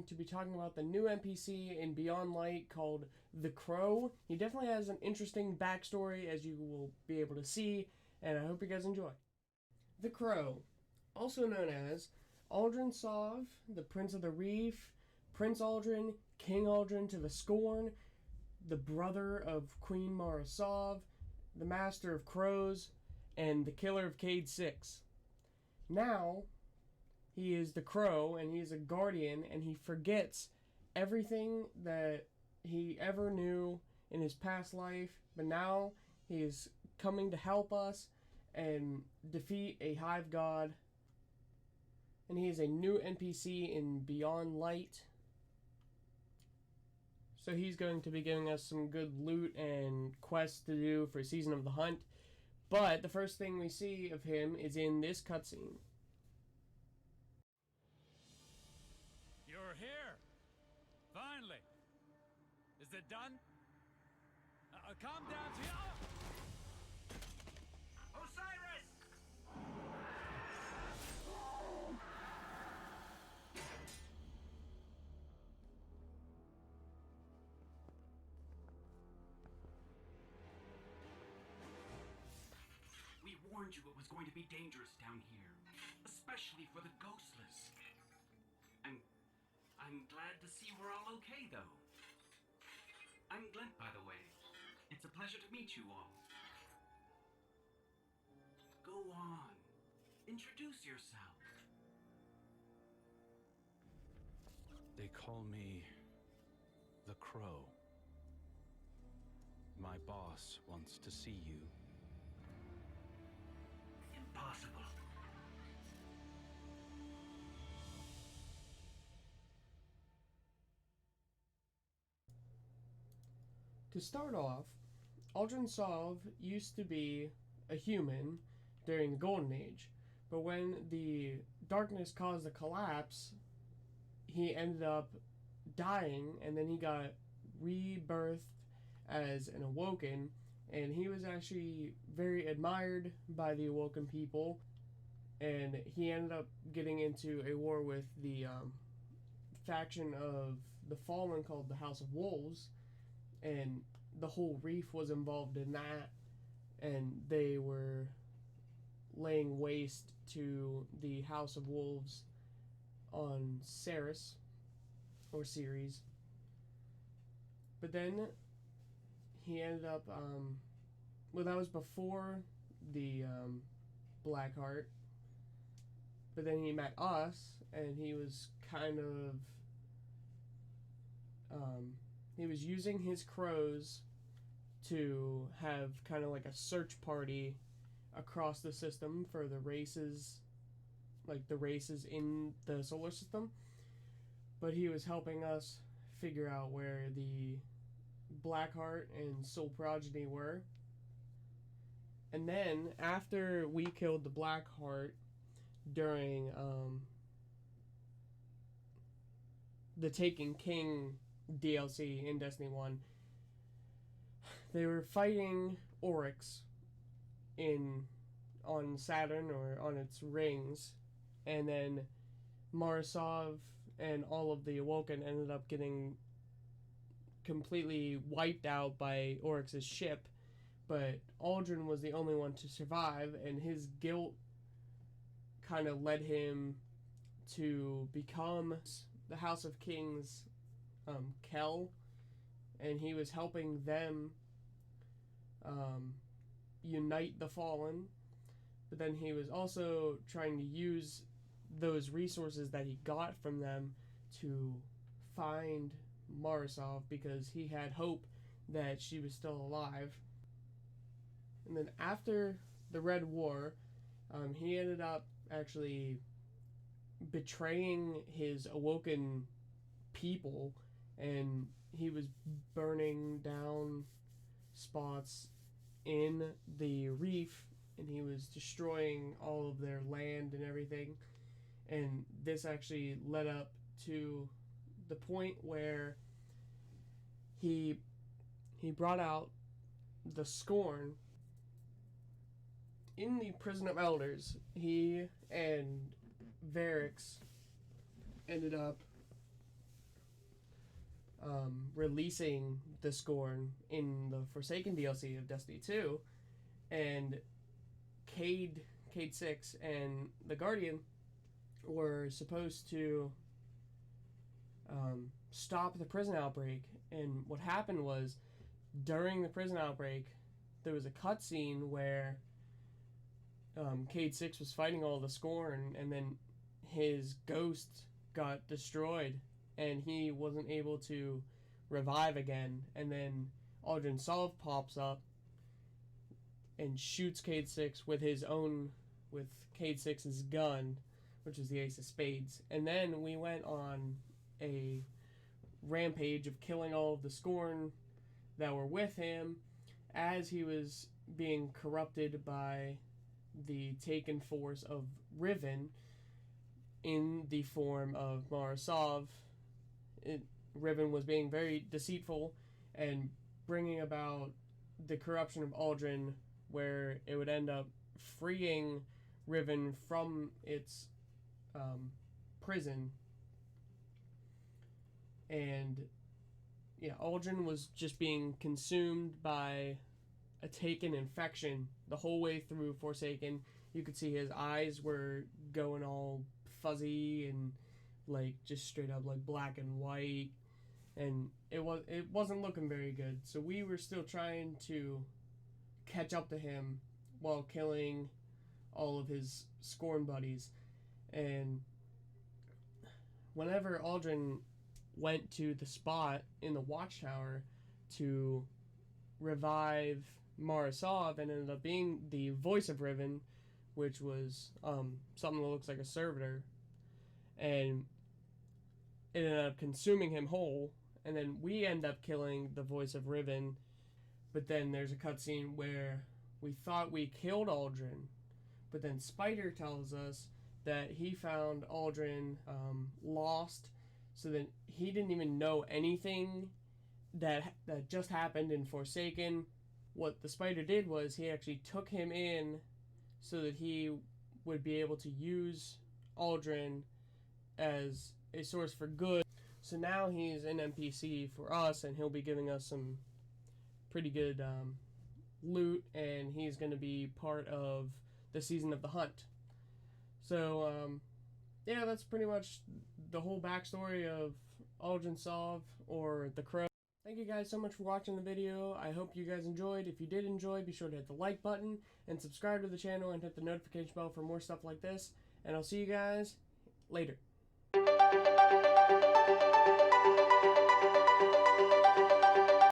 going to be talking about the new NPC in Beyond Light called The Crow. He definitely has an interesting backstory, as you will be able to see, and I hope you guys enjoy. The Crow, also known as Aldrin Sov, the Prince of the Reef, Prince Aldrin, King Aldrin to the Scorn, the brother of Queen Mara Sov, the Master of Crows, and the Killer of Cayde 6. Now, he is the Crow, and he is a guardian, and he forgets everything that he ever knew in his past life, but now he is coming to help us and defeat a hive god. And he is a new NPC in Beyond Light. So he's going to be giving us some good loot and quests to do for Season of the Hunt. But the first thing we see of him is in this cutscene. You're here! Finally! Is it done? Calm down, Osiris! We warned you it was going to be dangerous down here, especially for the ghostless. I'm glad to see we're all okay, though. I'm Glent, by the way. It's a pleasure to meet you all. Go on. Introduce yourself. They call me the Crow. My boss wants to see you. Impossible. To start off, Aldrin Sov used to be a human during the Golden Age, but when the darkness caused the collapse, he ended up dying, and then he got rebirthed as an Awoken, and he was actually very admired by the Awoken people, and he ended up getting into a war with the faction of the Fallen called the House of Wolves, and the whole reef was involved in that, and they were laying waste to the House of Wolves on Ceres, or Ceres. But then he ended up, well, that was before the Blackheart, but then he met us, and he was kind of, he was using his crows to have kind of like a search party across the system for the races, like the races in the solar system. But he was helping us figure out where the Blackheart and Soul Progeny were. And then, after we killed the Blackheart during the Taken King DLC in Destiny 1, they were fighting Oryx on Saturn, or on its rings, and then Mara Sov and all of the Awoken ended up getting completely wiped out by Oryx's ship, but Aldrin was the only one to survive, and his guilt kind of led him to become the House of Kings Kell, and he was helping them unite the Fallen, but then he was also trying to use those resources that he got from them to find Mara Sov, because he had hope that she was still alive. And then after the Red War, he ended up actually betraying his Awoken people, and he was burning down spots in the reef, and he was destroying all of their land and everything. And this actually led up to the point where he brought out the Scorn in the Prison of Elders. He and Varix ended up releasing the Scorn in the Forsaken DLC of Destiny 2, and Cayde 6 and the Guardian were supposed to stop the prison outbreak. And what happened was, during the prison outbreak, there was a cutscene where Cayde 6 was fighting all the Scorn, and then his ghost got destroyed, and he wasn't able to revive again. And then Aldrin Sov pops up and shoots Cayde 6 with Cayde 6's gun, which is the Ace of Spades. And then we went on a rampage of killing all of the Scorn that were with him as he was being corrupted by the taken force of Riven in the form of Mara Sov. Riven was being very deceitful and bringing about the corruption of Aldrin, where it would end up freeing Riven from its prison. And yeah, Aldrin was just being consumed by a taken infection the whole way through Forsaken. You could see his eyes were going all fuzzy and like just straight up like black and white, and it wasn't looking very good. So we were still trying to catch up to him while killing all of his Scorn buddies. And whenever Aldrin went to the spot in the Watchtower to revive Mara Sov, and ended up being the voice of Riven, which was something that looks like a servitor, and it ended up consuming him whole. And then we end up killing the voice of Riven, but then there's a cutscene where we thought we killed Aldrin, but then Spider tells us that he found Aldrin lost, so that he didn't even know anything that just happened in Forsaken. What the Spider did was he actually took him in so that he would be able to use Aldrin as a source for good. So now he's an NPC for us, and he'll be giving us some pretty good loot, and he's going to be part of the Season of the Hunt. So, yeah, that's pretty much the whole backstory of Aldrin Sov, or the Crow. Thank you guys so much for watching the video. I hope you guys enjoyed. If you did enjoy, be sure to hit the like button and subscribe to the channel and hit the notification bell for more stuff like this. And I'll see you guys later.